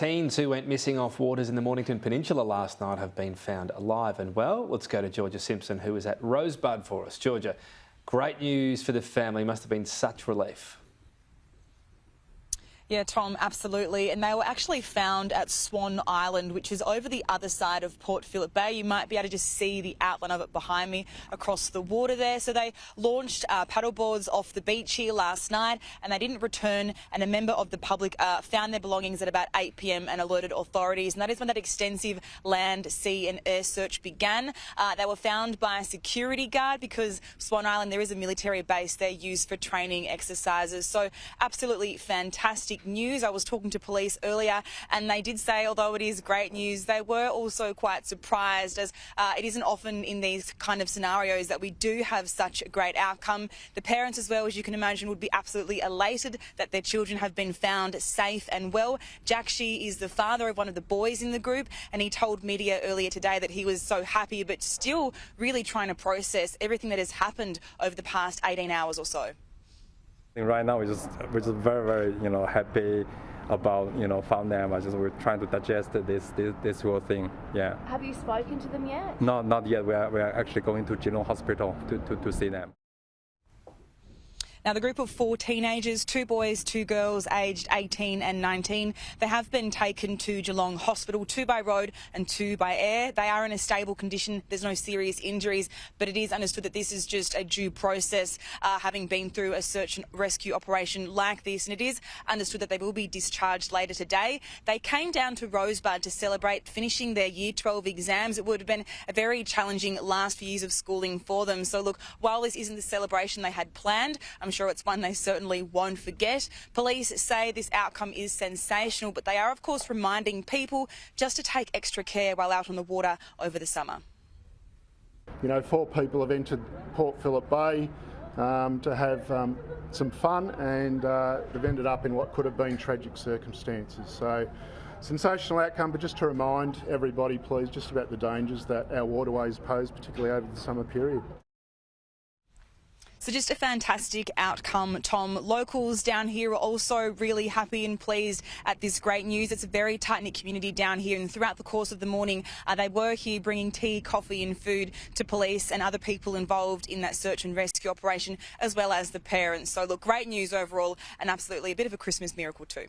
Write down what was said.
Teens who went missing off waters in the Mornington Peninsula last night have been found alive and well. Let's go to Georgia Simpson, who is at Rosebud for us. Georgia, great news for the family. Must have been such relief. Yeah, Tom, absolutely. And they were actually found at Swan Island, which is over the other side of Port Phillip Bay. You might be able to just see the outline of it behind me across the water there. So they launched paddleboards off the beach here last night and they didn't return. And a member of the public found their belongings at about 8 p.m. and alerted authorities. And that is when that extensive land, sea and air search began. They were found by a security guard because Swan Island, there is a military base there used for training exercises. So absolutely fantastic news. I was talking to police earlier and they did say, although it is great news, they were also quite surprised, as it isn't often in these kind of scenarios that we do have such a great outcome. The parents, as well, as you can imagine, would be absolutely elated that their children have been found safe and well. Jack Shee is the father of one of the boys in the group and he told media earlier today that he was so happy but still really trying to process everything that has happened over the past 18 hours or so. Right now, we're just very, happy about, found them. We're trying to digest this whole thing. Yeah. Have you spoken to them yet? No, not yet. We are actually going to Geelong Hospital to see them. Now, the group of 4 teenagers, 2 boys, 2 girls, aged 18 and 19, they have been taken to Geelong Hospital, 2 by road and 2 by air. They are in a stable condition. There's no serious injuries, but it is understood that this is just a due process, having been through a search and rescue operation like this, and it is understood that they will be discharged later today. They came down to Rosebud to celebrate finishing their Year 12 exams. It would have been a very challenging last few years of schooling for them. So, look, while this isn't the celebration they had planned, I'm sure it's one they certainly won't forget. Police say this outcome is sensational, but they are, of course, reminding people just to take extra care while out on the water over the summer. 4 people have entered Port Phillip Bay to have some fun, and they've ended up in what could have been tragic circumstances. So, sensational outcome, but just to remind everybody, please, just about the dangers that our waterways pose, particularly over the summer period. So just a fantastic outcome, Tom. Locals down here are also really happy and pleased at this great news. It's a very tight-knit community down here, and throughout the course of the morning, they were here bringing tea, coffee and food to police and other people involved in that search and rescue operation, as well as the parents. So look, great news overall, and absolutely a bit of a Christmas miracle too.